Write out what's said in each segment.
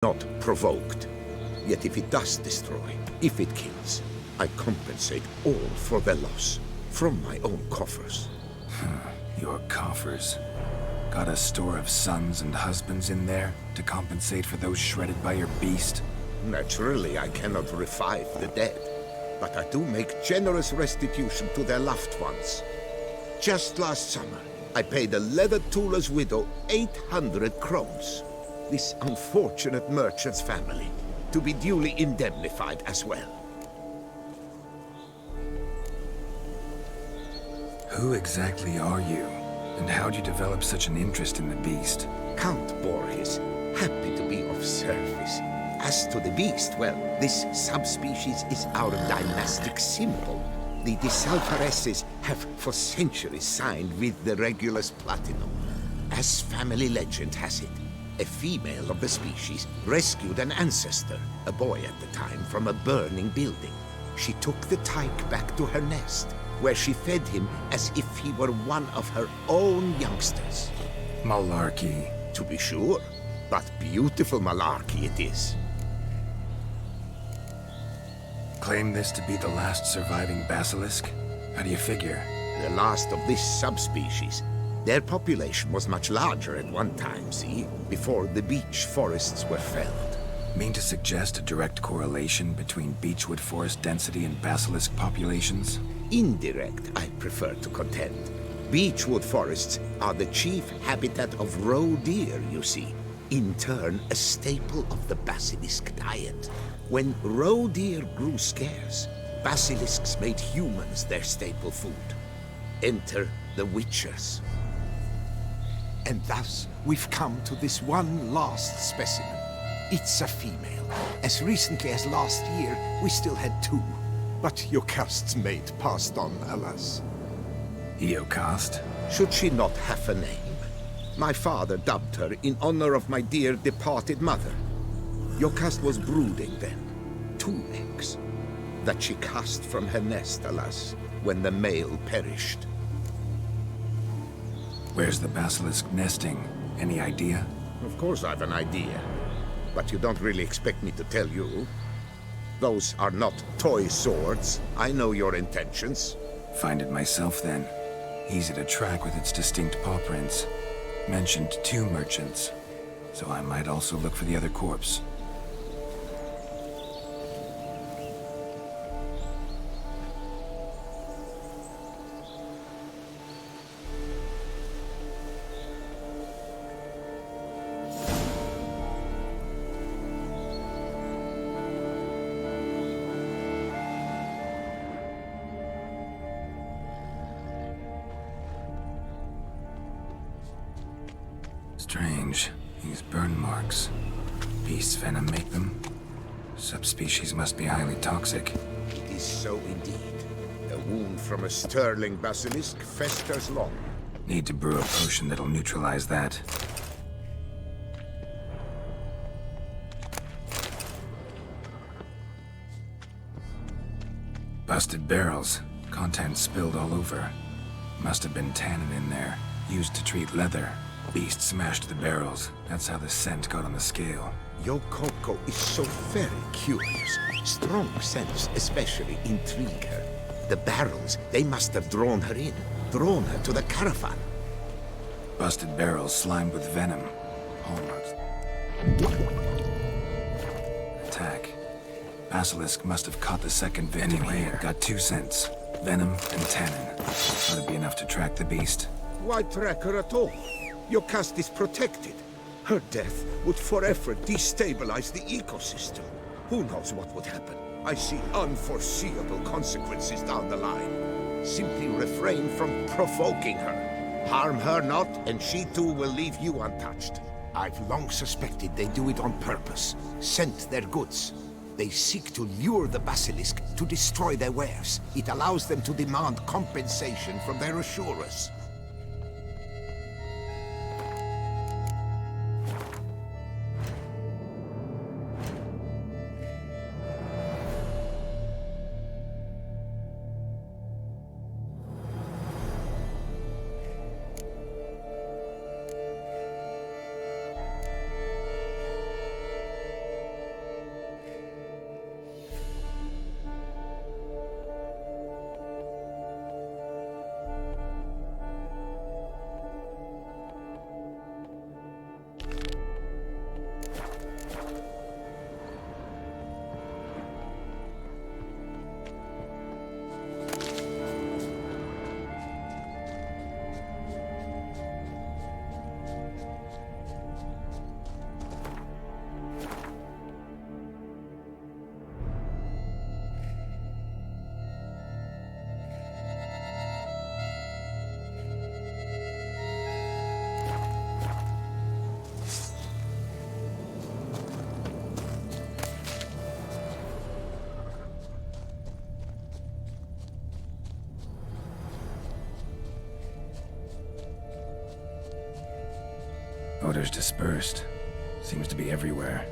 not provoked. Yet if it does destroy, if it kills, I compensate all for the loss, from my own coffers. Your coffers. Got a store of sons and husbands in there to compensate for those shredded by your beast? Naturally, I cannot revive the dead, but I do make generous restitution to their loved ones. Just last summer, I paid a leather tooler's widow 800 crowns. This unfortunate merchant's family, to be duly indemnified as well. Who exactly are you? And how'd you develop such an interest in the beast? Count Borges, happy to be of service. As to the beast, well, this subspecies is our dynastic symbol. The Disalfareses have for centuries signed with the Regulus Platinum. As family legend has it, a female of the species rescued an ancestor, a boy at the time, from a burning building. She took the tyke back to her nest, where she fed him as if he were one of her own youngsters. Malarkey. To be sure, but beautiful malarkey it is. Claim this to be the last surviving basilisk? How do you figure? The last of this subspecies. Their population was much larger at one time, see? Before the beech forests were felled. Mean to suggest a direct correlation between beechwood forest density and basilisk populations? Indirect, I prefer to contend. Beechwood forests are the chief habitat of roe deer, you see. In turn, a staple of the basilisk diet. When roe deer grew scarce, basilisks made humans their staple food. Enter the witchers. And thus, we've come to this one last specimen. It's a female. As recently as last year, we still had 2. But Jocast's mate passed on, alas. Eocost? Should she not have a name? My father dubbed her in honor of my dear departed mother. Jocast was brooding then. 2 eggs. That she cast from her nest, alas, when the male perished. Where's the basilisk nesting? Any idea? Of course I've an idea. But you don't really expect me to tell you. Those are not toy swords. I know your intentions. Find it myself then. Easy to track with its distinct paw prints. Mentioned 2 merchants, so I might also look for the other corpse. Strange. These burn marks. Beast's venom make them? Subspecies must be highly toxic. It is so indeed. A wound from a sterling basilisk festers long. Need to brew a potion that'll neutralize that. Busted barrels. Contents spilled all over. Must have been tannin in there. Used to treat leather. Beast smashed the barrels. That's how the scent got on the scale. Yokoko is so very curious. Strong scents especially intrigue her. The barrels, they must have drawn her in. Drawn her to the caravan. Busted barrels slimed with venom. Hallmarks. Attack. Basilisk must have caught the second victim here. Got 2 scents. Venom and tannin. Ought to be enough to track the beast. Why track her at all? Jocast is protected. Her death would forever destabilize the ecosystem. Who knows what would happen? I see unforeseeable consequences down the line. Simply refrain from provoking her. Harm her not, and she too will leave you untouched. I've long suspected they do it on purpose. Scent their goods. They seek to lure the basilisk to destroy their wares. It allows them to demand compensation from their assurers. Odors dispersed. Seems to be everywhere.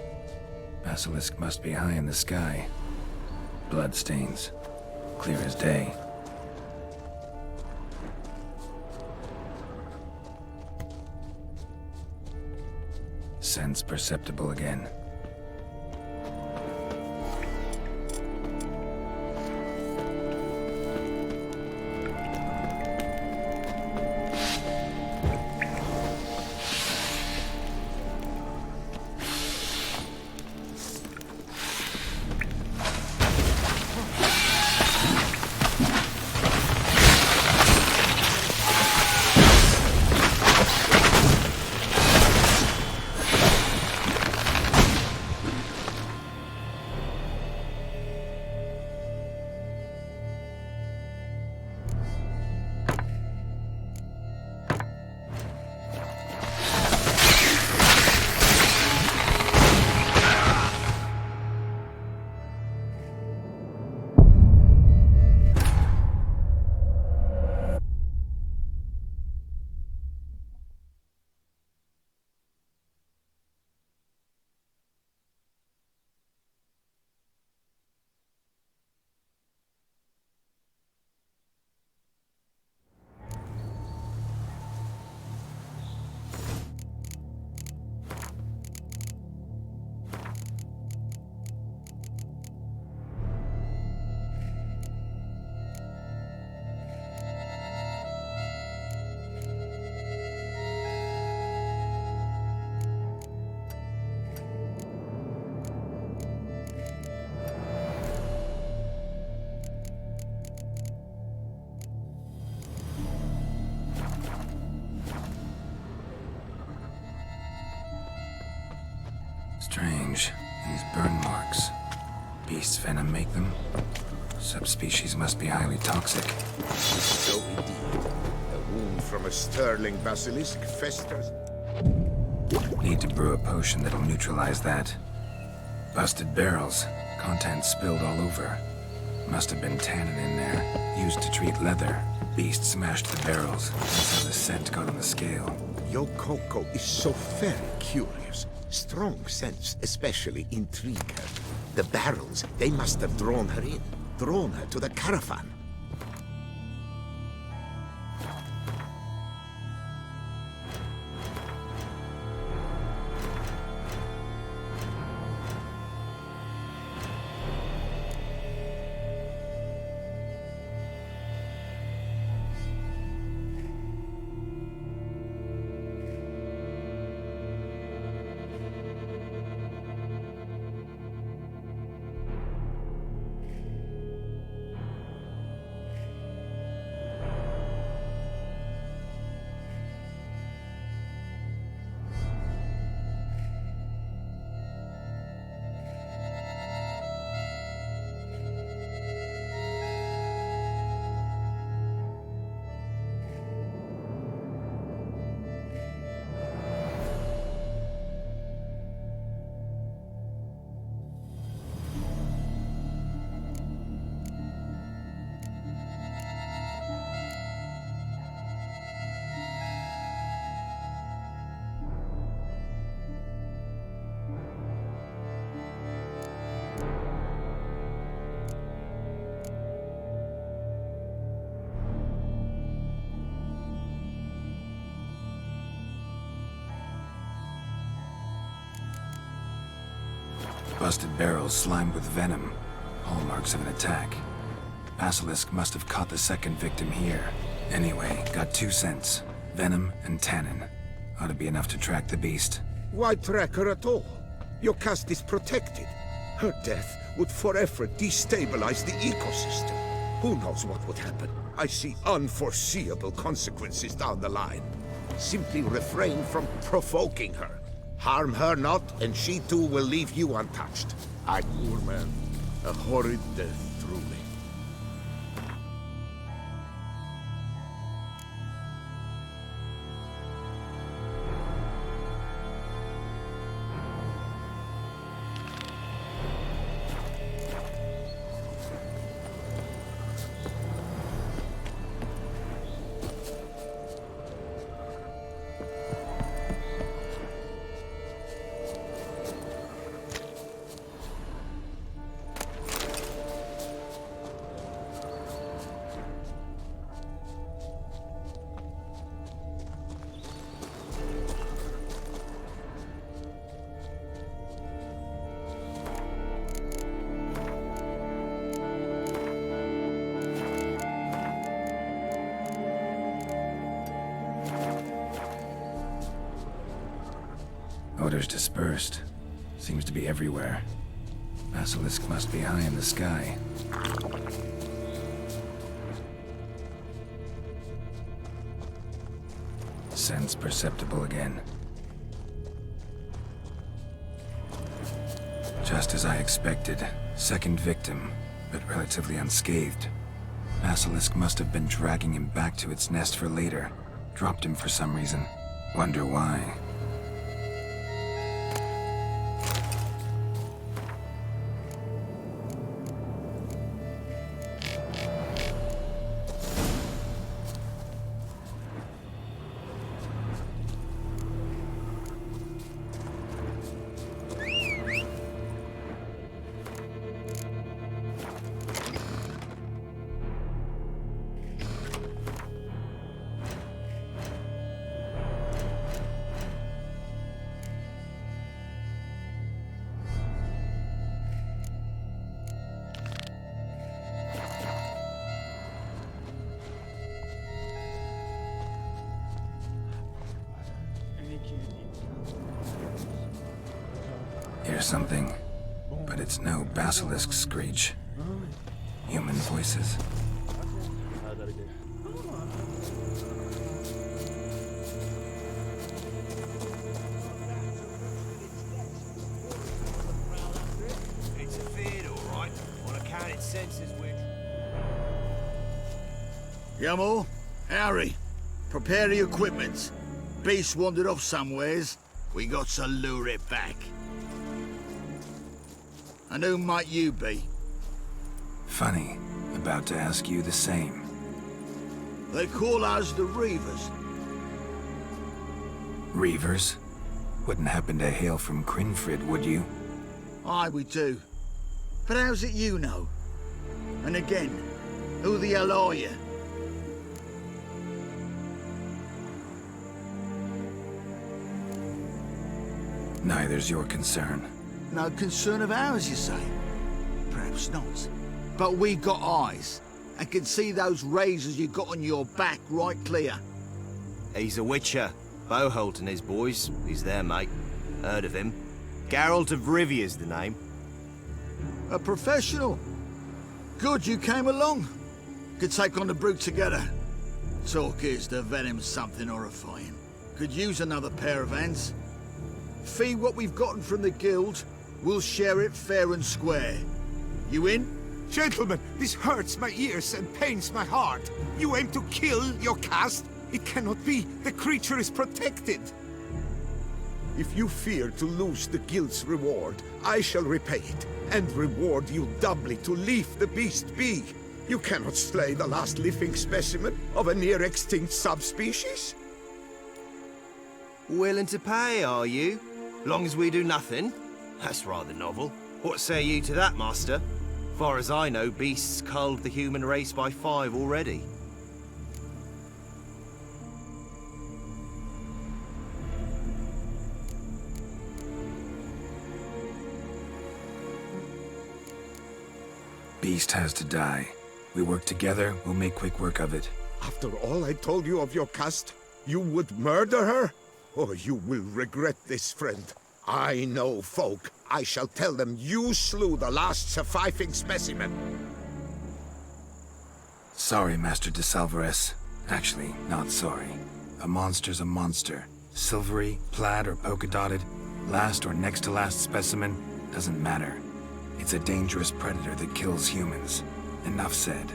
Basilisk must be high in the sky. Blood stains. Clear as day. Sense perceptible again. Strange. These burn marks. Beast's venom make them? Subspecies must be highly toxic. So indeed. A wound from a sterling basilisk festers. Need to brew a potion that'll neutralize that. Busted barrels. Contents spilled all over. Must have been tannin in there. Used to treat leather. Beast smashed the barrels. That's how the scent got on the scale. Yokoko is so very curious. Strong scents especially intrigue her. The barrels, they must have drawn her in. Drawn her to the caravan. Busted barrels slimed with venom. Hallmarks of an attack. Basilisk must have caught the second victim here. Anyway, got 2 scents. Venom and tannin. Ought to be enough to track the beast. Why track her at all? Your caste is protected. Her death would forever destabilize the ecosystem. Who knows what would happen? I see unforeseeable consequences down the line. Simply refrain from provoking her. Harm her not, and she too will leave you untouched. Poor man. A horrid death, truly. Teleporters dispersed. Seems to be everywhere. Basilisk must be high in the sky. Sense perceptible again. Just as I expected. Second victim, but relatively unscathed. Basilisk must have been dragging him back to its nest for later. Dropped him for some reason. Wonder why. Hear something, but it's no basilisk screech. Human voices. It's a feed, all right. On account it senses which... Yamal, Harry, prepare the equipment. Beast wandered off somewheres. We got to lure it back. And who might you be? Funny. About to ask you the same. They call us the Reavers. Reavers? Wouldn't happen to hail from Crinfrid, would you? Aye, we do. But how's it you know? And again, who the hell are you? Neither's your concern. No concern of ours, you say? Perhaps not. But we got eyes, and can see those razors you got on your back right clear. He's a witcher. Boholt and his boys. He's there, mate. Heard of him. Geralt of Rivia's the name. A professional. Good you came along. Could take on the brute together. Talk is the venom's something horrifying. Could use another pair of hands. Fee what we've gotten from the guild, we'll share it fair and square. You in? Gentlemen, this hurts my ears and pains my heart. You aim to kill your caste? It cannot be. The creature is protected. If you fear to lose the guild's reward, I shall repay it, and reward you doubly to leave the beast be. You cannot slay the last living specimen of a near-extinct subspecies. Willing to pay, are you? Long as we do nothing? That's rather novel. What say you to that, master? Far as I know, beasts culled the human race by 5 already. Beast has to die. We work together, we'll make quick work of it. After all I told you of your caste, you would murder her? Oh, you will regret this, friend. I know folk. I shall tell them you slew the last surviving specimen. Sorry, Master de Salvarez. Actually, not sorry. A monster's a monster. Silvery, plaid, or polka-dotted, last or next to last specimen, doesn't matter. It's a dangerous predator that kills humans. Enough said.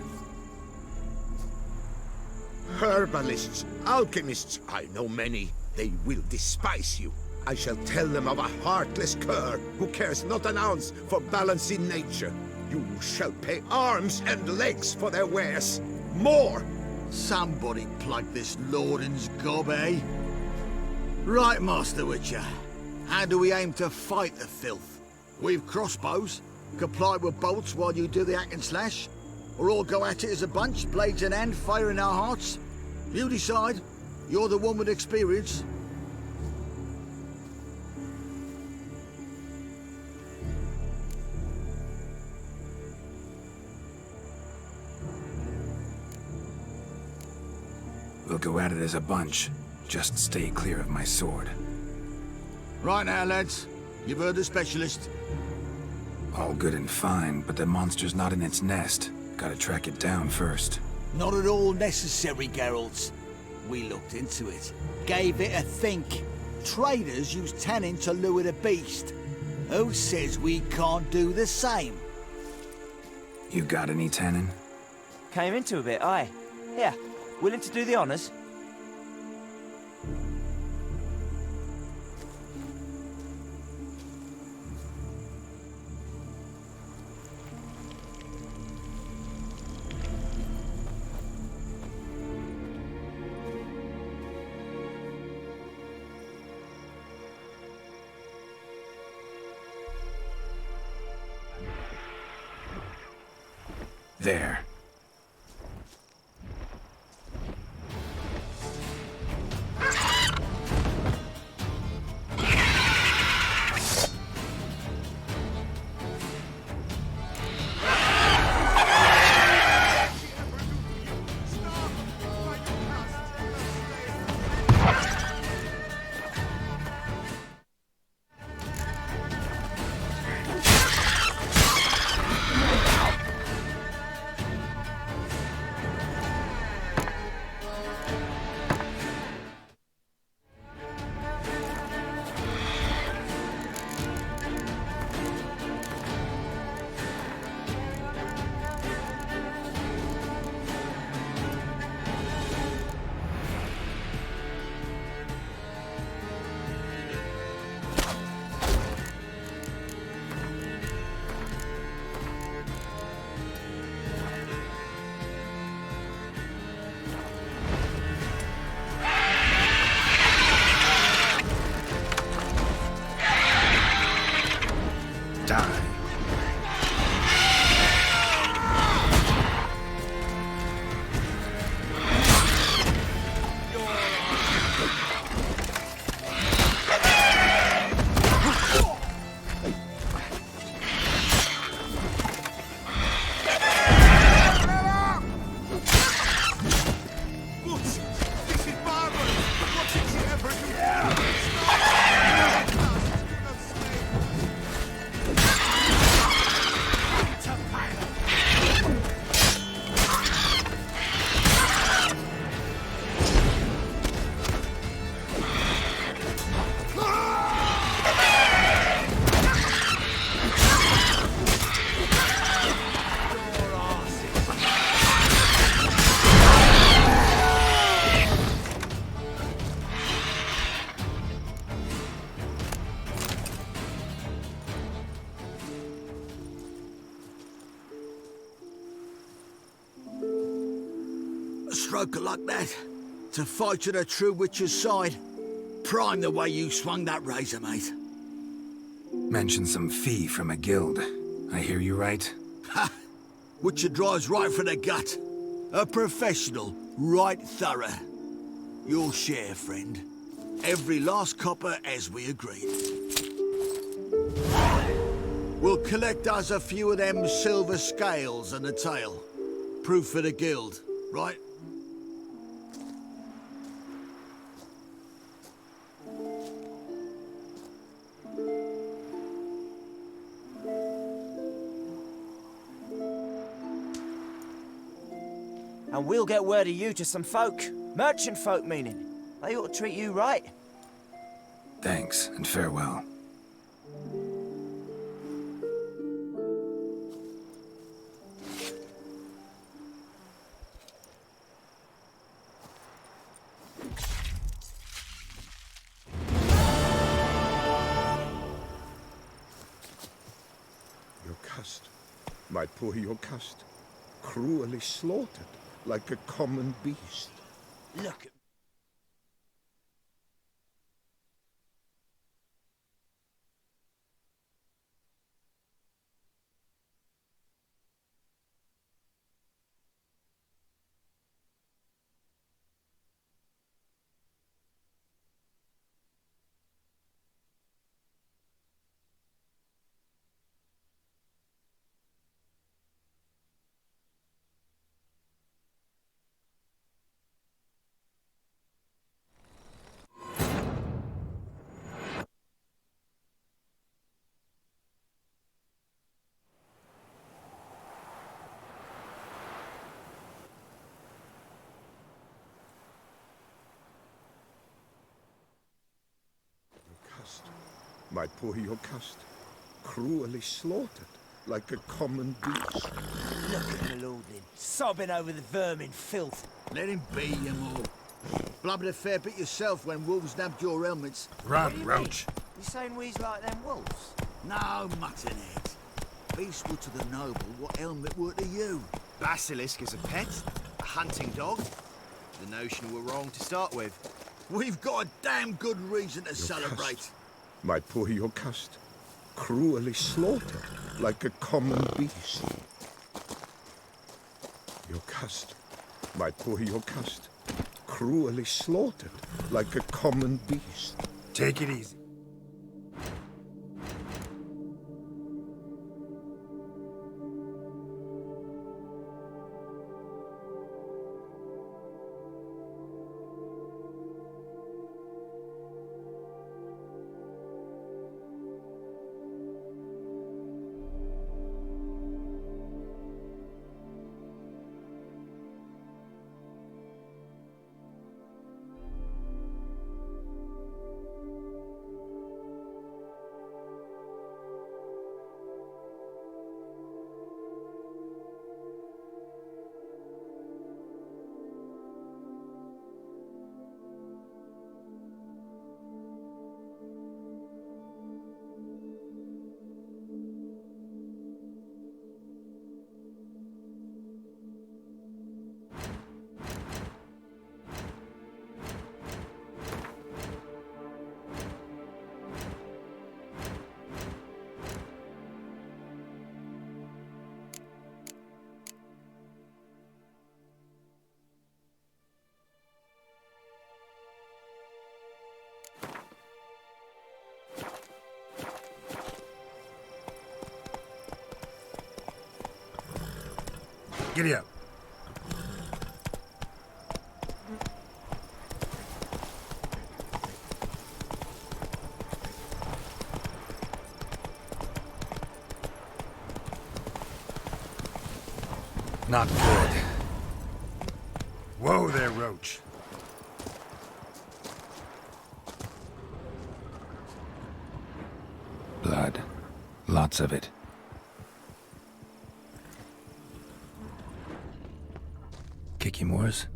Herbalists, alchemists, I know many. They will despise you. I shall tell them of a heartless cur who cares not an ounce for balance in nature. You shall pay arms and legs for their wares. More! Somebody plug this Lorden's gob, eh? Right, Master Witcher. How do we aim to fight the filth? We've crossbows. Comply with bolts while you do the hack and slash? Or all go at it as a bunch, blades in hand, fire in our hearts? You decide. You're the one with experience. We'll go at it as a bunch. Just stay clear of my sword. Right now, lads. You've heard the specialist. All good and fine, but the monster's not in its nest. Gotta track it down first. Not at all necessary, Geralt. We looked into it. Gave it a think. Traders use tannin to lure the beast. Who says we can't do the same? You got any tannin? Came into a bit, aye. Here, willing to do the honours? There. A stroke like that. To fight at a true witcher's side. Prime the way you swung that razor, mate. Mentioned some fee from a guild. I hear you right? Ha! Witcher drives right for the gut. A professional, right thorough. Your share, friend. Every last copper as we agreed. We'll collect us a few of them silver scales and a tail. Proof for the guild, right? And we'll get word of you to some folk. Merchant folk, meaning. They ought to treat you right. Thanks, and farewell. Jocasta, my poor Jocasta, cruelly slaughtered like a common beast. Look at Jocast, my poor Jocast, cruelly slaughtered like a common beast. Look at the lordling, sobbing over the vermin filth. Let him be, you more. Blubbered a fair bit yourself when wolves nabbed your helmets. Run, Roach. You saying we's like them wolves? No, muttonhead. Beast were to the noble what helmet were to you. Basilisk as a pet? A hunting dog? The notion were wrong to start with. We've got a damn good reason to celebrate. My poor Jocast, cruelly slaughtered like a common beast. Jocast, my poor Jocast, cruelly slaughtered like a common beast. Take it easy. Giddy up. Not good. Whoa there, Roach. Blood. Lots of it. Kikimores?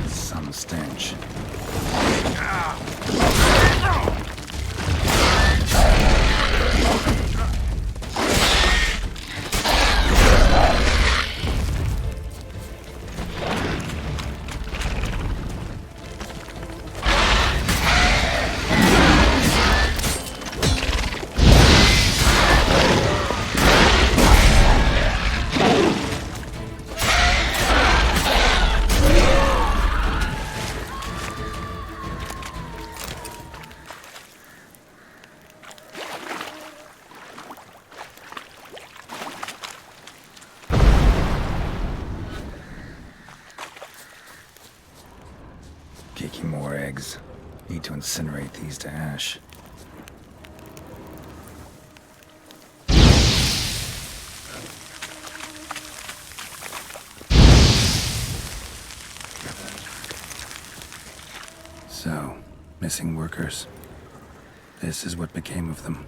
Some stench. Kikimore eggs. Need to incinerate these to ash. So, missing workers. This is what became of them.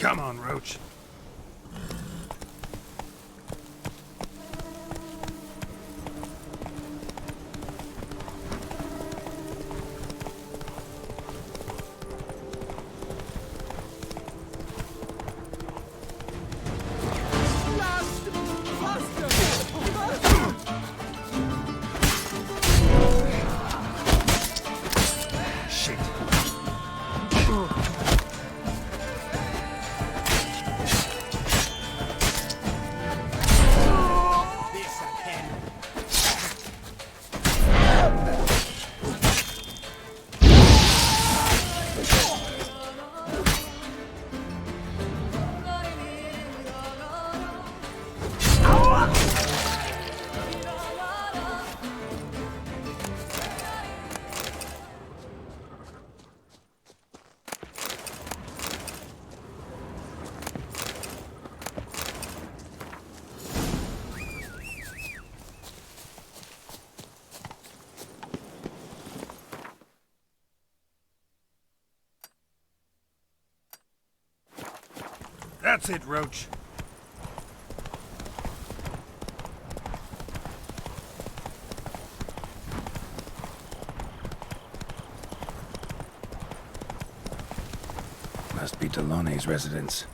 Come on, Roach. That's it, Roach. Must be Delaunay's residence.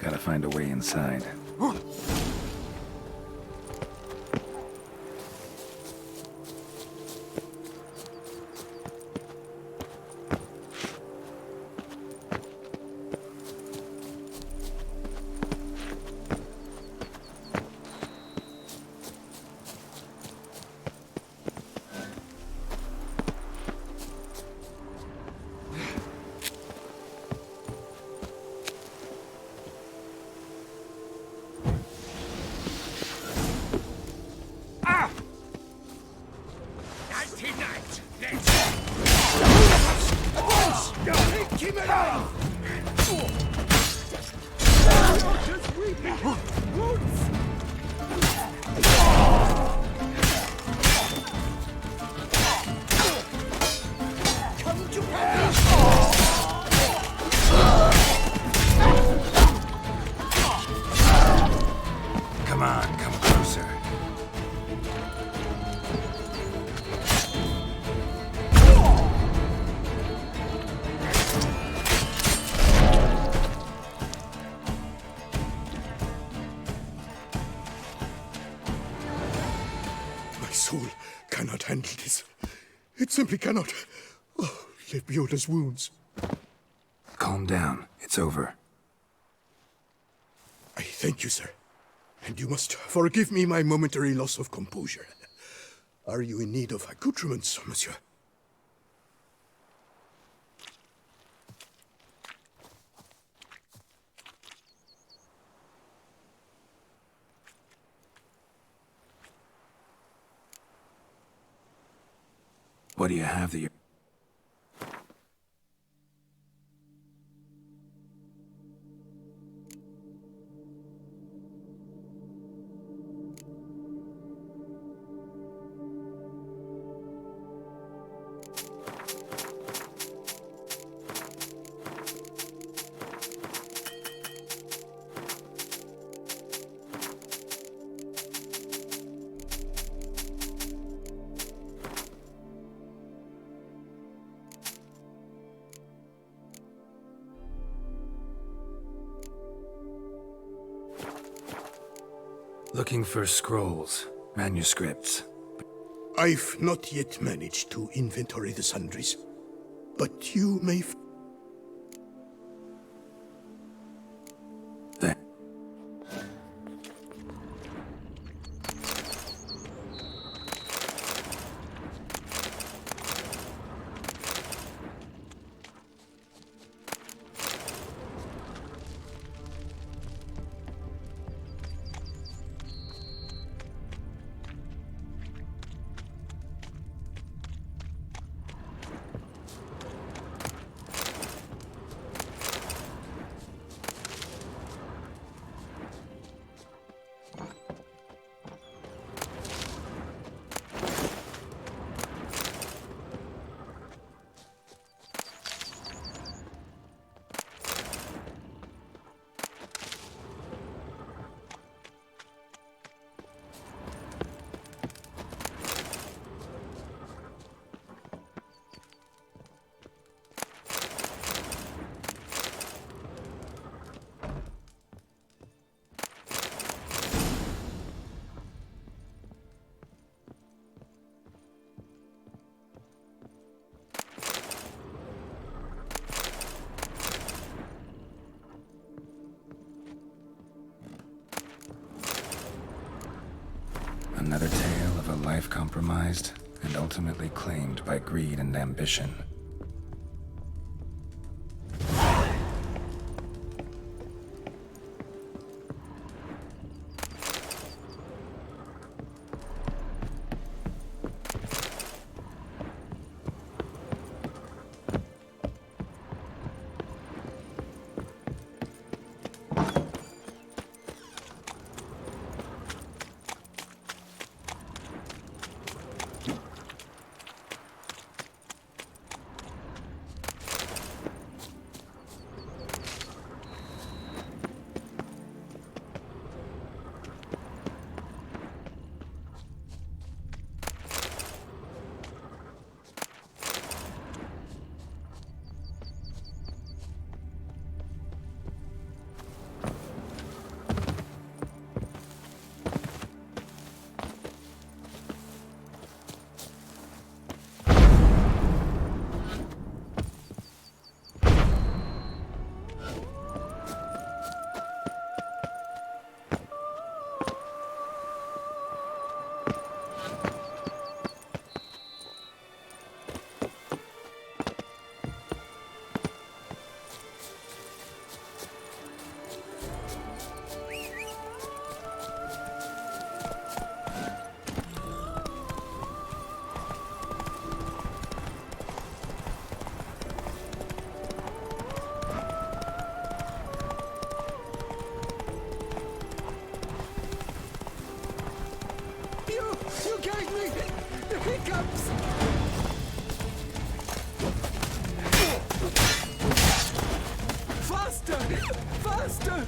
Gotta find a way inside. Come on, come closer. My soul cannot handle this. It simply cannot. Oh, Lebioda's wounds. Calm down. It's over. I thank you, sir. And you must forgive me my momentary loss of composure. Are you in need of accoutrements, monsieur? What do you have that you... Looking for scrolls, manuscripts. I've not yet managed to inventory the sundries, but you may... There. Another tale of a life compromised and ultimately claimed by greed and ambition. You gave me the hiccups! Faster! Faster!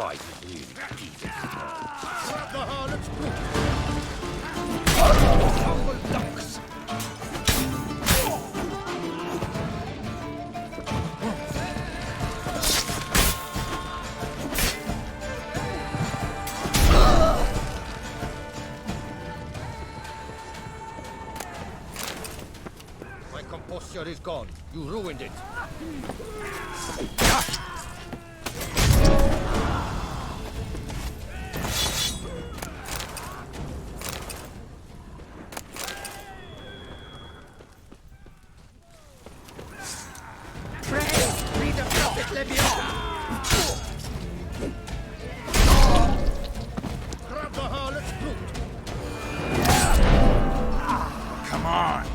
fight is really easy. Grab the harlots, Ducks! My composture is gone. You ruined it. Praise be the prophet Leviathan! Grab the harlots, brute. Come on!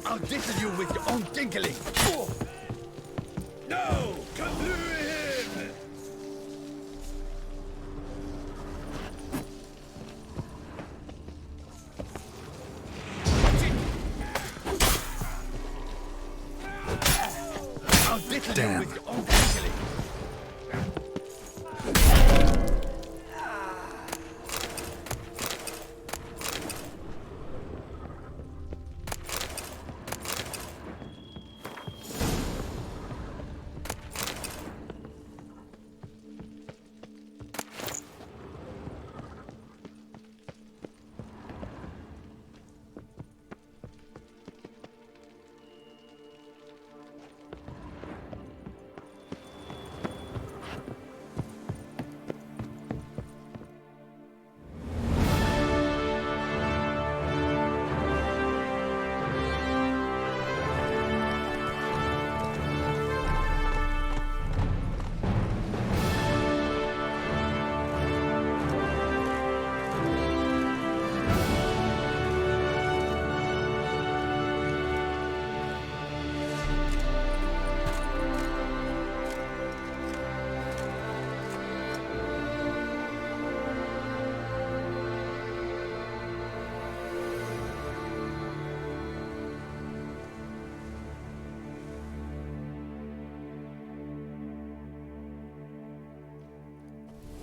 I'll diddle you with your own tinkling. No! Come through him! I'll diddle Damn. you with your own tinkling.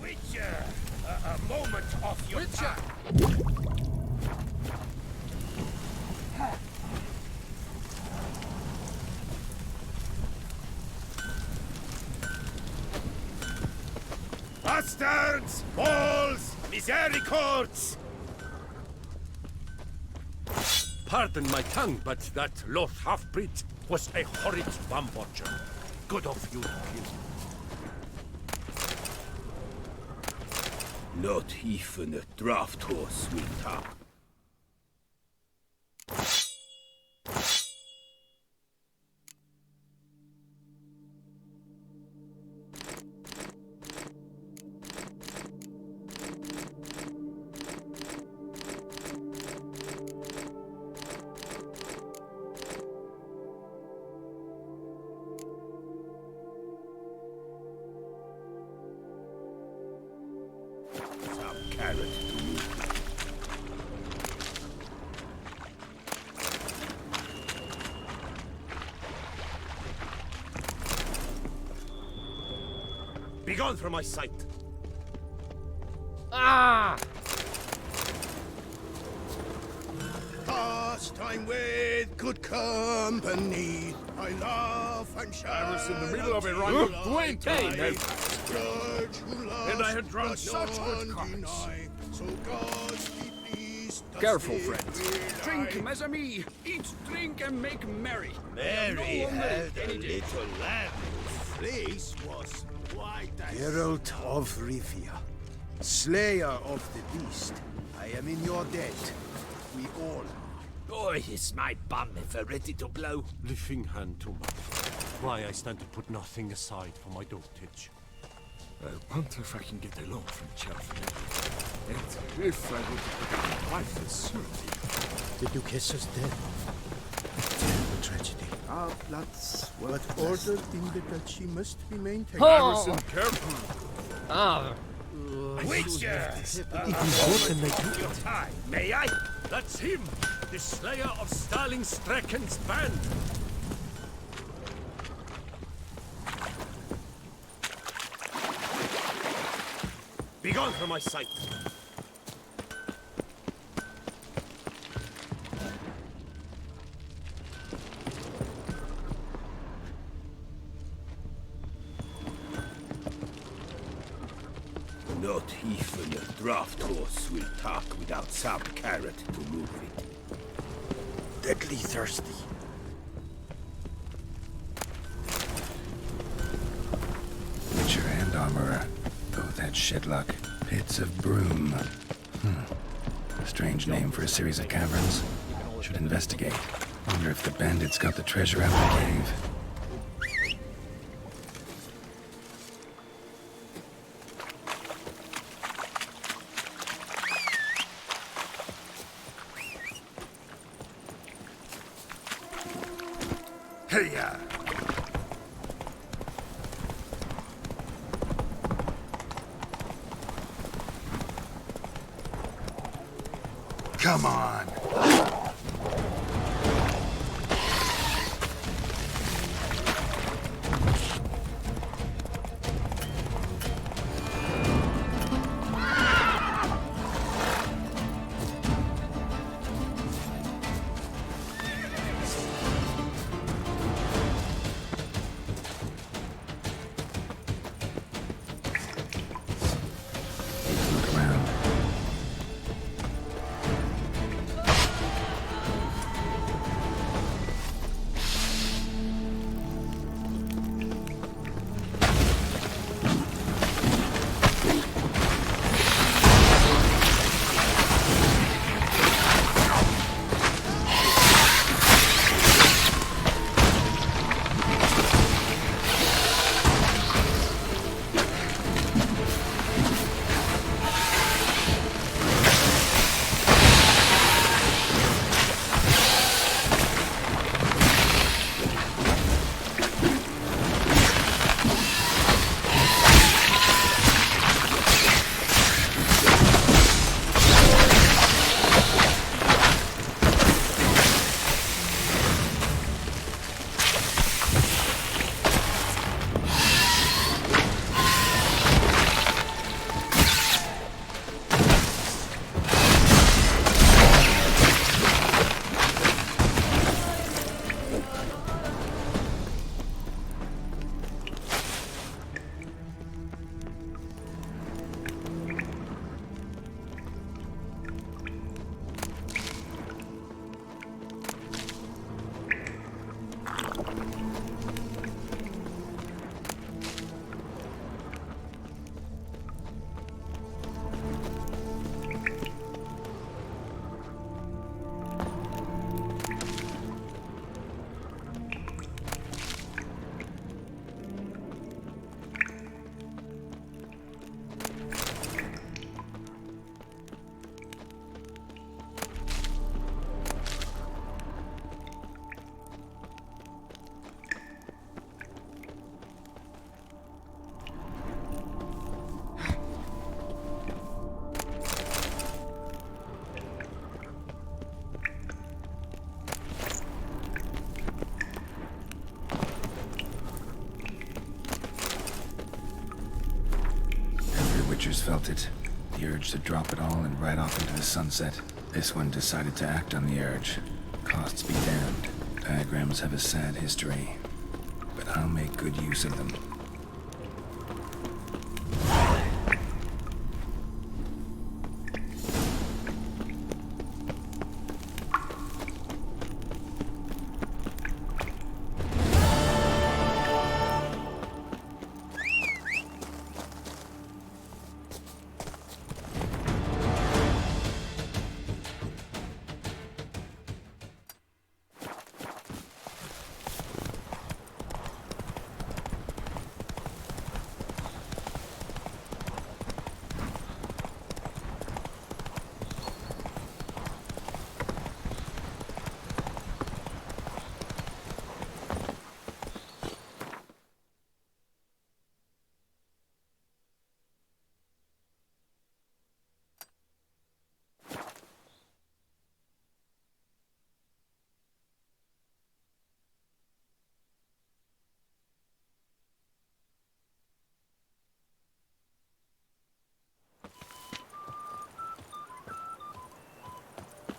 Witcher! A moment of your time! Bastards! Balls! Misericords! Pardon my tongue, but that loth half-breed was a horrid swamp-watcher. Good of you to kill. Not even a draft horse will tap. Some carrot to you. Begone from my sight! Pastime with good company. I laugh and shout. I was in the middle of a rhyme of Gwent. And I had drawn such good cards. So God's be pleased. Careful, friends. Drink, mes amis. Eat, drink, and make merry. Mary No one had any a day. little lamb whose fleece was white as Geralt of Rivia, Slayer of the Beast, I am in your debt. We all are. Boy, is my bum if ready to blow. Lifting hand to mouth. Why I stand to put nothing aside for my dotage. I wonder if I can get a loan from Chelfin. And if I would put my wife as surety. The Duchess is dead. Terrible tragedy. Our blood's but order in the duchy must be maintained. Harrison, careful. Witcher! Your time, may I? That's him, the slayer of Starling Strecken's band. Begone from my sight! Not even a draft horse will talk without some carrot to move it. Deadly thirsty. Witcher and armorer both had shitluck. Pits of Broom. Strange name for a series of caverns. Should investigate. Wonder if the bandits got the treasure out of the cave. Hey-ya! Come on. Look around. Witchers felt it. The urge to drop it all and ride off into the sunset. This one decided to act on the urge. Costs be damned. Diagrams have a sad history, but I'll make good use of them.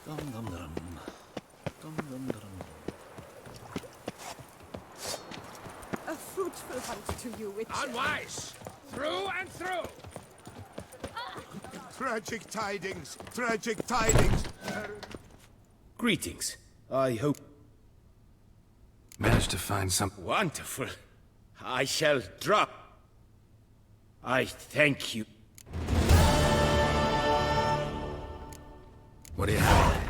Dum dum dum. Dum dum dum. A fruitful hunt to you, Witcher. Unwise! Through and through! Tragic tidings! Tragic tidings! Greetings. I hope... Managed to find some... Wonderful. I shall drop. I thank you. What do you have?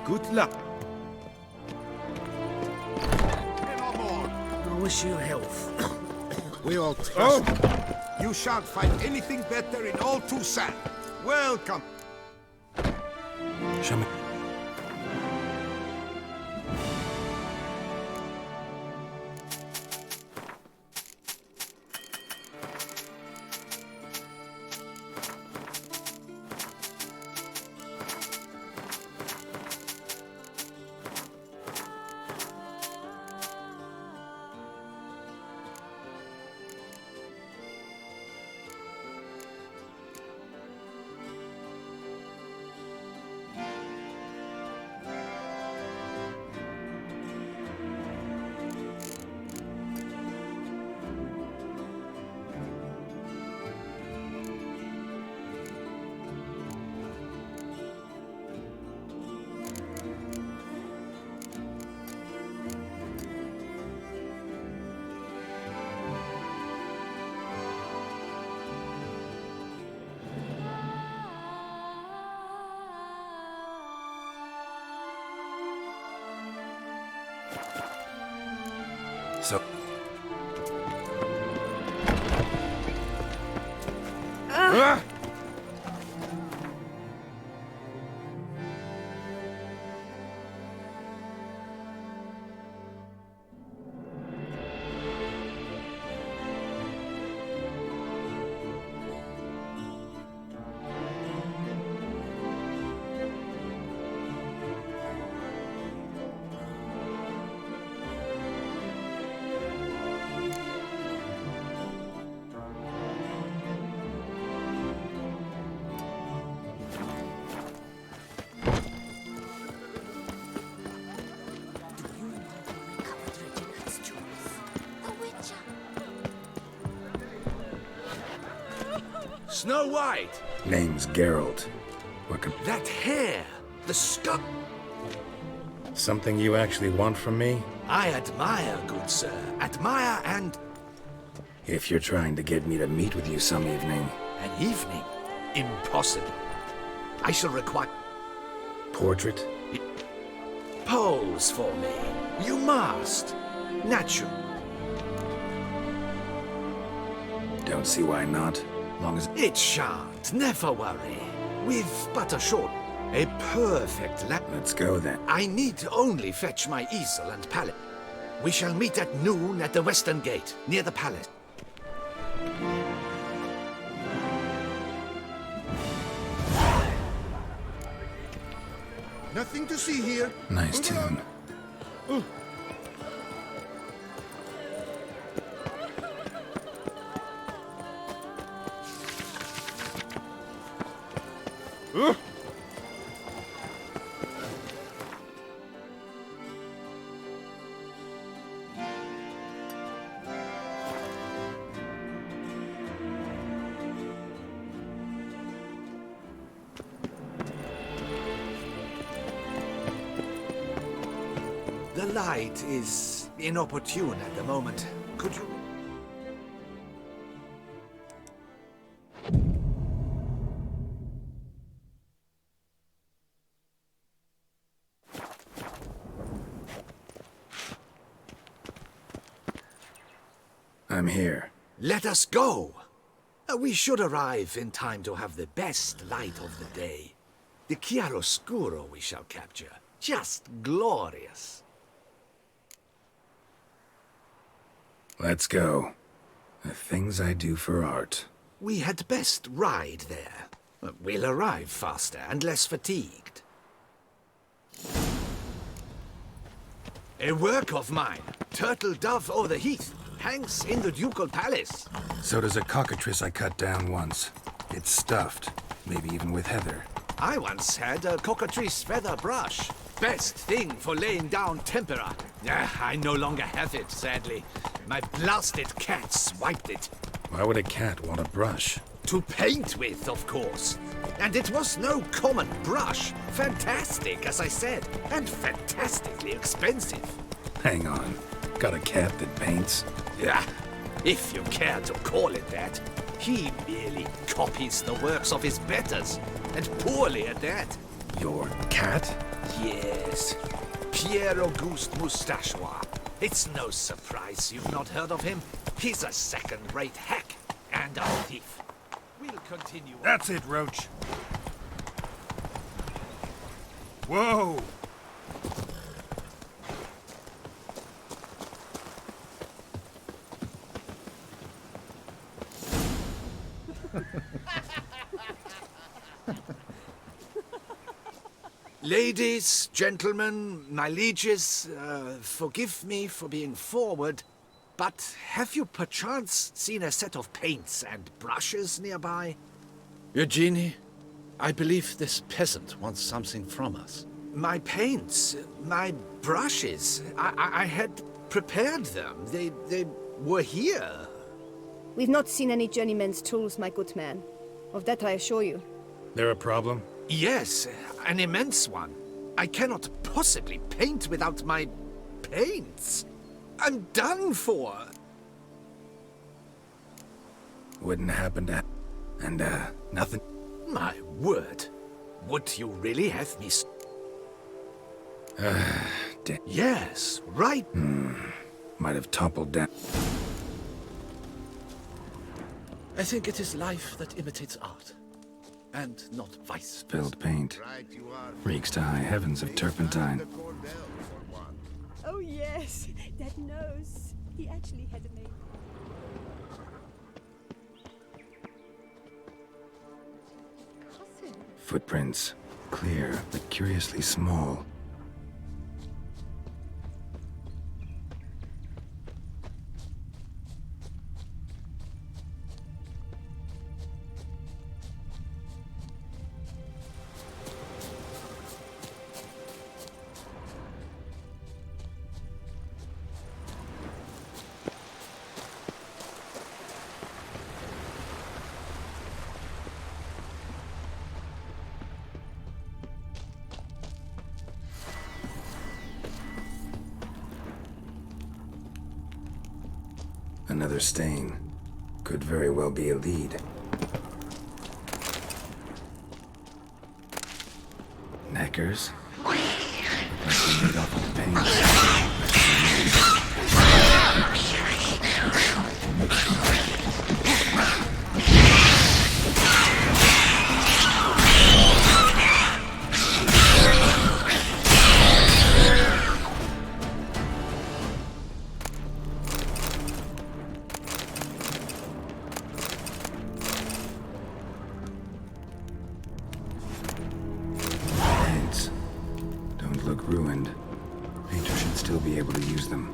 Good luck. I wish you health. We all trust you. You shan't find anything better in all Toussaint. Welcome. Show me. So... Snow White! Name's Geralt. What can... That hair! The scum! Something you actually want from me? I admire, good sir. Admire and... If you're trying to get me to meet with you some evening... An evening? Impossible. I shall require... Portrait? Pose for me. You must. Natural. Don't see why not. Long as... It shan't. Never worry. We've but a short... A perfect lap. Let's go then. I need only fetch my easel and pallet. We shall meet at noon at the western gate, near the palace. Nothing to see here. Nice tune. The light is inopportune at the moment. Could you... I'm here. Let us go! We should arrive in time to have the best light of the day. The chiaroscuro we shall capture. Just glorious. Let's go. The things I do for art. We had best ride there. We'll arrive faster and less fatigued. A work of mine, Turtle Dove o'er the Heath, hangs in the ducal palace. So does a cockatrice I cut down once. It's stuffed, maybe even with heather. I once had a cockatrice feather brush. Best thing for laying down tempera. I no longer have it, sadly. My blasted cat swiped it. Why would a cat want a brush? To paint with, of course. And it was no common brush. Fantastic, as I said, and fantastically expensive. Hang on. Got a cat that paints? Yeah, if you care to call it that. He merely copies the works of his betters, and poorly at that. Your cat? Yes. Pierre-Auguste Moustachois. It's no surprise you've not heard of him. He's a second-rate hack and a thief. We'll continue... That's it, Roach. Whoa! Ladies, gentlemen, my lieges, forgive me for being forward, but have you perchance seen a set of paints and brushes nearby? Eugenie, I believe this peasant wants something from us. My paints, my brushes, I had prepared them. They were here. We've not seen any journeyman's tools, my good man. Of that I assure you. There a problem? Yes, an immense one. I cannot possibly paint without my paints. I'm done for. Wouldn't happen to... And, nothing... My word. Would you really have me... Yes, right. Might have toppled down. I think it is life that imitates art. And not vice. Spilled paint. Reeks to high heavens of turpentine. Oh yes, that nose. He actually had a name. Footprints. Clear, but curiously small. Another stain. Could very well be a lead. Knackers? Like they made off with paint. Don't look ruined. Painter should still be able to use them.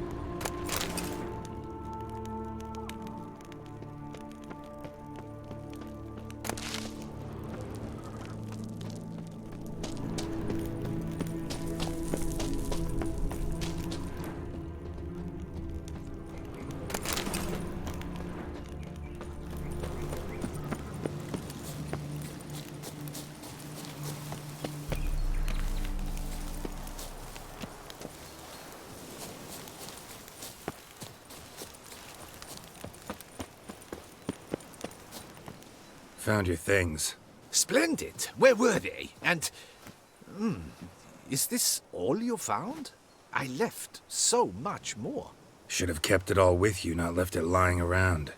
Found your things. Splendid. Where were they? And... is this all you found? I left so much more. Should have kept it all with you, not left it lying around.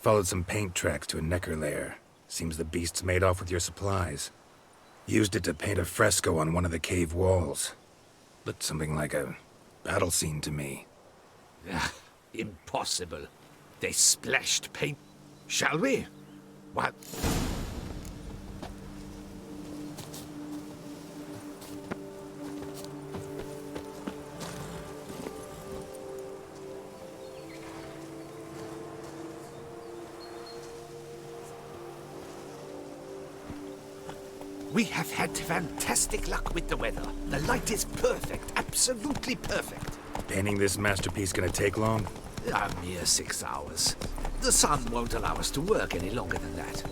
Followed some paint tracks to a Necker lair. Seems the beast's made off with your supplies. Used it to paint a fresco on one of the cave walls. Looked something like a battle scene to me. Impossible. They splashed paint. Shall we? What? We have had fantastic luck with the weather. The light is perfect, absolutely perfect. Painting this masterpiece gonna take long? A mere 6 hours. The sun won't allow us to work any longer than that.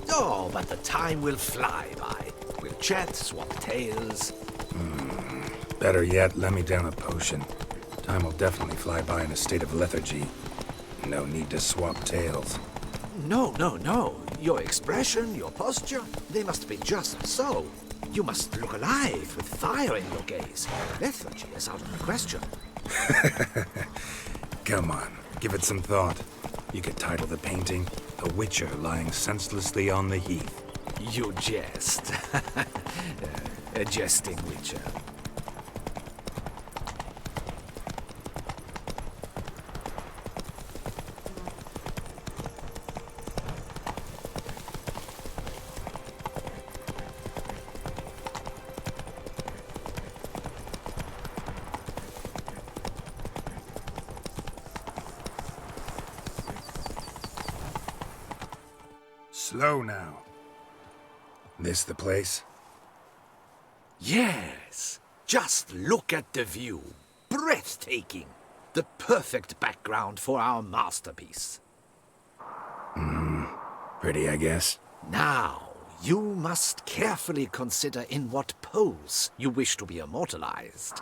Oh, but the time will fly by. We'll chat, swap tales. Better yet, let me down a potion. Time will definitely fly by in a state of lethargy. No need to swap tales. No, no, no. Your expression, your posture, they must be just so. You must look alive with fire in your gaze. Lethargy is out of the question. Come on, give it some thought. You could title the painting, A Witcher Lying Senselessly on the Heath. You jest. A jesting witcher. Slow now. This the place? Yes. Just look at the view. Breathtaking. The perfect background for our masterpiece. Pretty, I guess. Now, you must carefully consider in what pose you wish to be immortalized.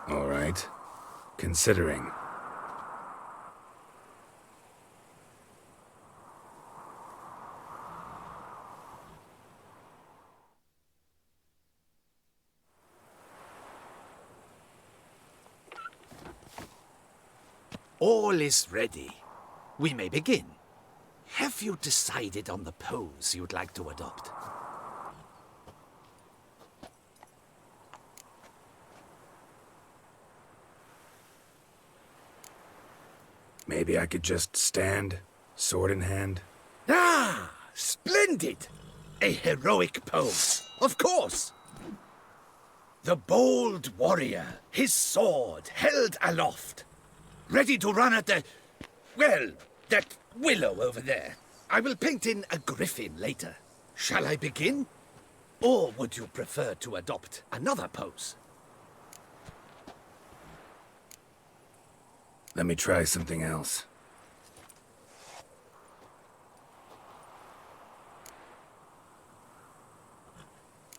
All right. Considering. All is ready. We may begin. Have you decided on the pose you'd like to adopt? Maybe I could just stand, sword in hand. Ah, splendid! A heroic pose, of course! The bold warrior, his sword held aloft, ready to run at the... well, that willow over there. I will paint in a griffin later. Shall I begin? Or would you prefer to adopt another pose? Let me try something else.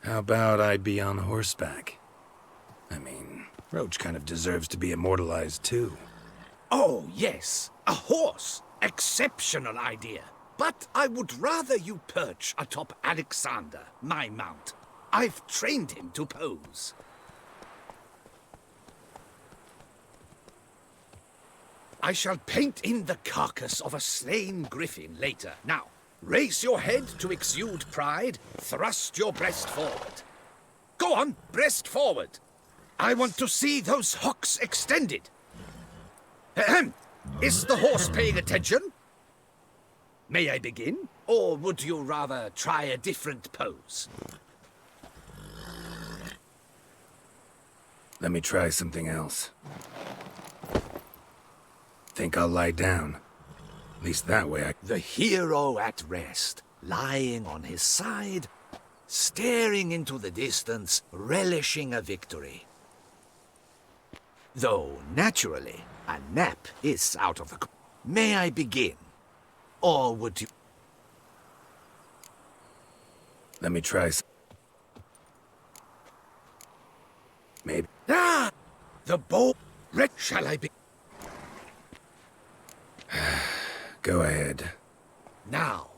How about I be on horseback? I mean, Roach kind of deserves to be immortalized too. Oh, yes, a horse. Exceptional idea. But I would rather you perch atop Alexander, my mount. I've trained him to pose. I shall paint in the carcass of a slain griffin later. Now, raise your head to exude pride. Thrust your breast forward. Go on, breast forward. I want to see those hocks extended. Ahem. Is the horse paying attention? May I begin? Or would you rather try a different pose? Let me try something else. Think I'll lie down. At least that way I... The hero at rest, lying on his side, staring into the distance, relishing a victory. Though, naturally, a nap is out of the... May I begin? Or would you... Let me try maybe... Ah! The bow... Shall I be... Go ahead. Now,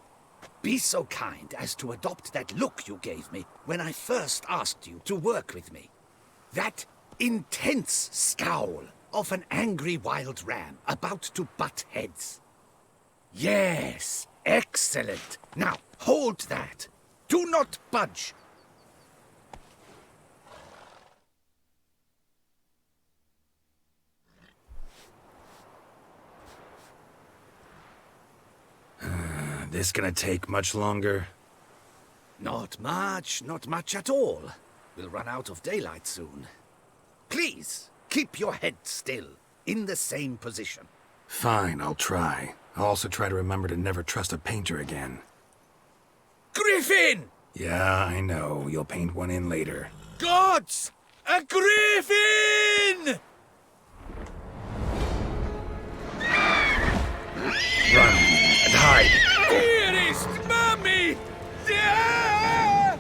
be so kind as to adopt that look you gave me when I first asked you to work with me. That intense scowl of an angry wild ram about to butt heads. Yes, excellent. Now, hold that. Do not budge. This gonna take much longer? Not much at all. We'll run out of daylight soon. Please, keep your head still, in the same position. Fine, I'll try. I'll also try to remember to never trust a painter again. Griffin! Yeah, I know. You'll paint one in later. Gods! A griffin! Run and hide! Dearest Mummy! Ah!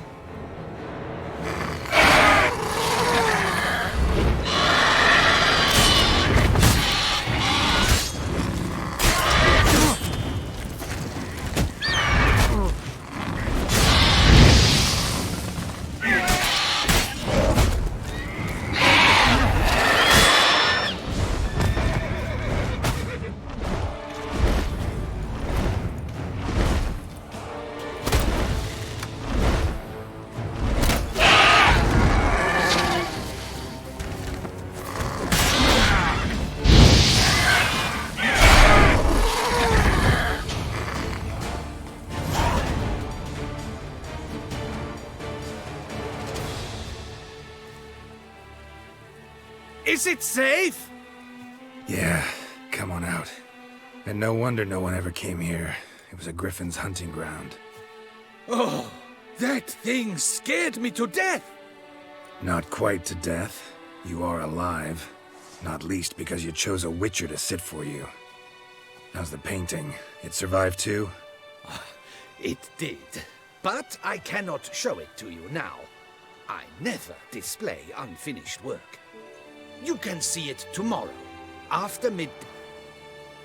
Is it safe? Yeah, come on out. And no wonder no one ever came here. It was a griffin's hunting ground. Oh, that thing scared me to death! Not quite to death. You are alive. Not least because you chose a witcher to sit for you. How's the painting? It survived too? It did. But I cannot show it to you now. I never display unfinished work. You can see it tomorrow, after midday.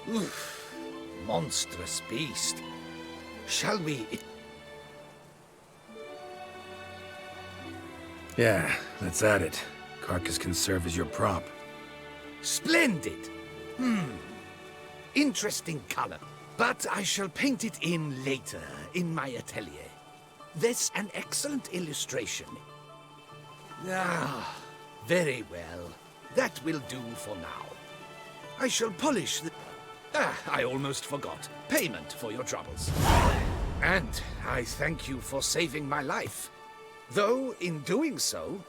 Oof, monstrous beast. Shall we... Yeah, let's add it. Carcass can serve as your prop. Splendid! Interesting color. But I shall paint it in later, in my atelier. There's an excellent illustration. Ah, very well. That will do for now. I shall polish the... I almost forgot. Payment for your troubles. And I thank you for saving my life. Though, in doing so...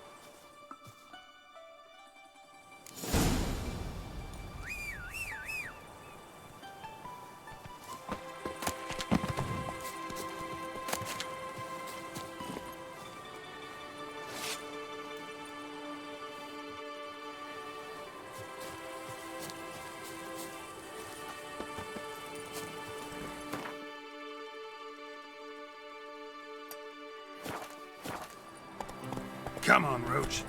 Come on, Roach.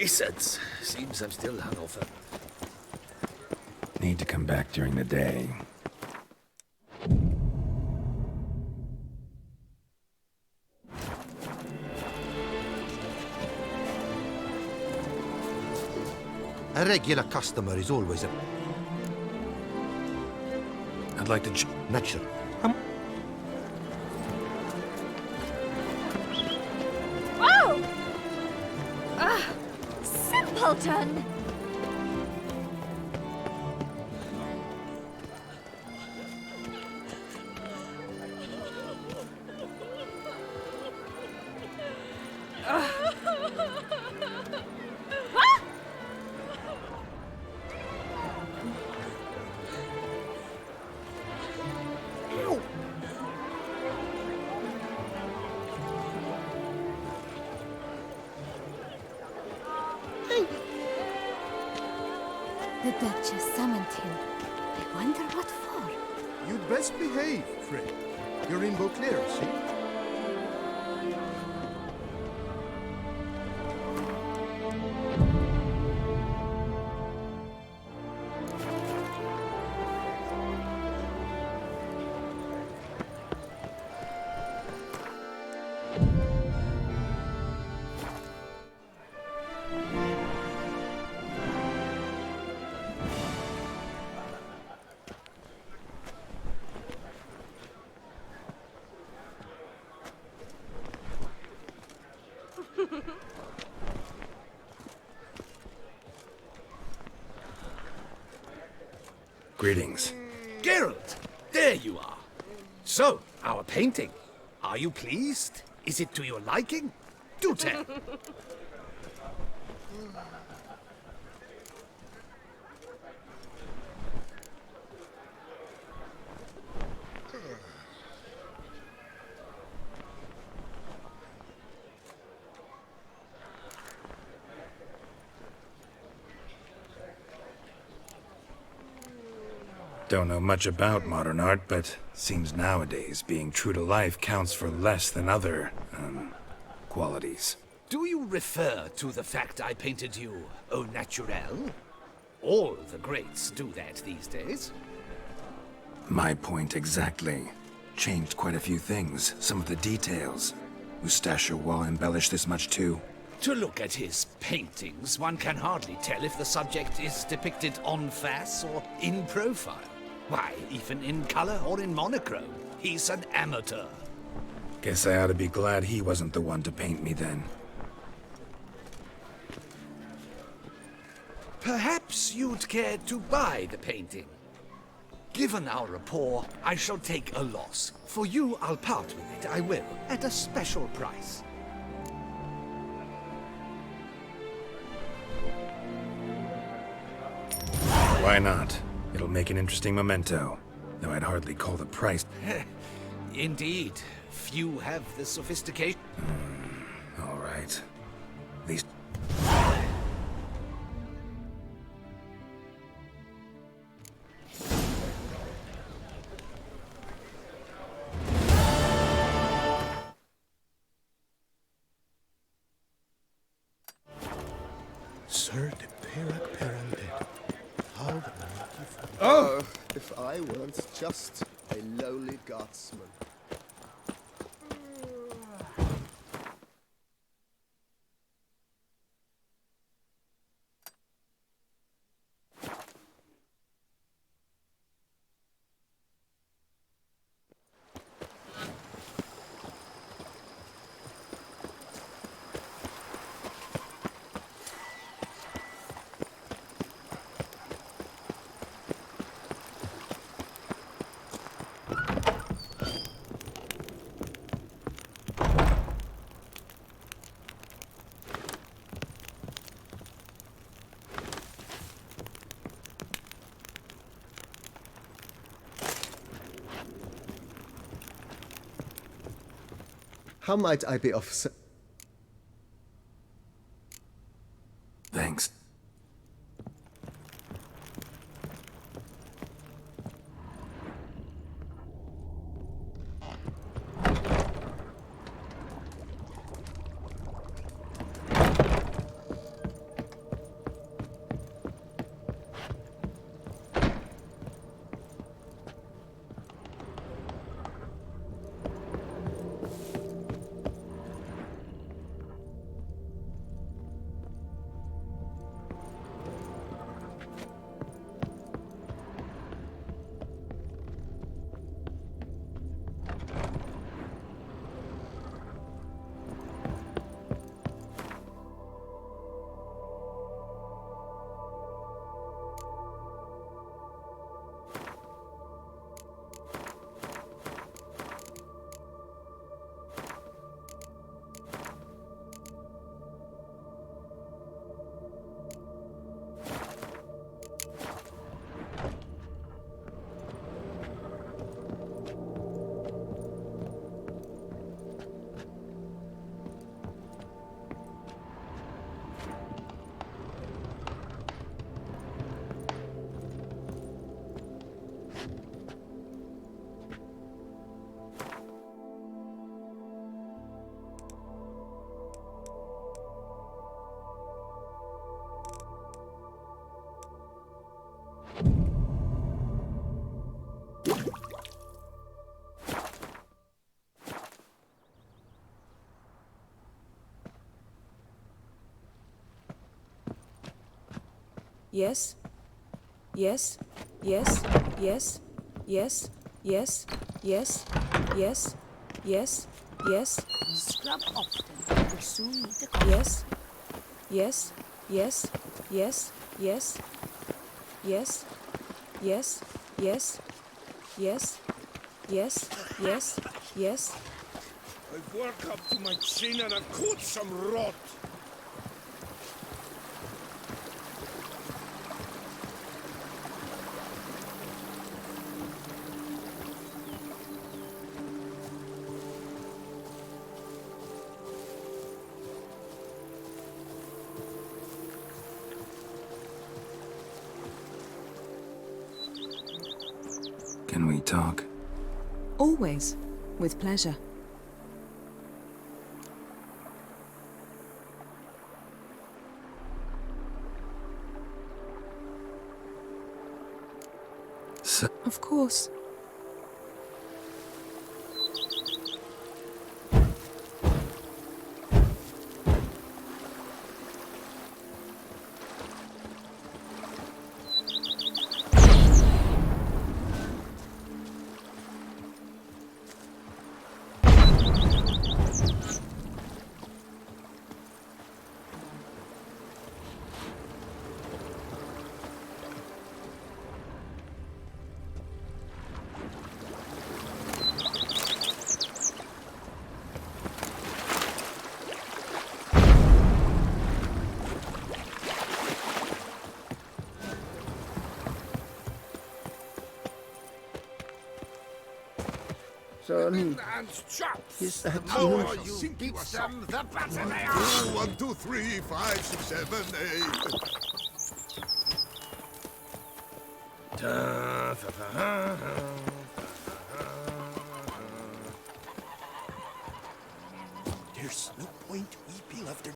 Wizards. Seems I'm still hungover. Need to come back during the day. A regular customer is always a... I'd like to Natural. Whoa! Simpleton! The Duchess summoned him. I wonder what for. You'd best behave, Fred. You're in Beauclair, see? Greetings. Geralt, there you are. So, our painting. Are you pleased? Is it to your liking? Do tell. Don't know much about modern art, but seems nowadays being true to life counts for less than other, qualities. Do you refer to the fact I painted you au naturel? All the greats do that these days. My point exactly. Changed quite a few things, some of the details. Eustache Wall embellished this much too. To look at his paintings, one can hardly tell if the subject is depicted en face or in profile. Why, even in color or in monochrome, he's an amateur. Guess I ought to be glad he wasn't the one to paint me then. Perhaps you'd care to buy the painting. Given our rapport, I shall take a loss. For you, I'll part with it, I will, at a special price. Why not? It'll make an interesting memento, though I'd hardly call the price. Indeed. Few have the sophistication. All right. At least... Sir de Perac Perundet. How the Oh, if I weren't just a lowly guardsman. How might I be of Thanks. Yes. Yes. Yes. Yes. Yes. Yes. Yes. Yes. Yes. Yes. Scrub often. We soon need the coffee. Yes. Yes. Yes. Yes. Yes. Yes. Yes. Yes. Yes. Yes. Yes. Yes. I've worked up to my chin and I've caught some rot. Can we talk? Always. With pleasure. Of course. Son, And chops! is that The you? more you beat them, the better they are! 1, 2, 3, 5, 6, 7, 8. There's no point we peel off their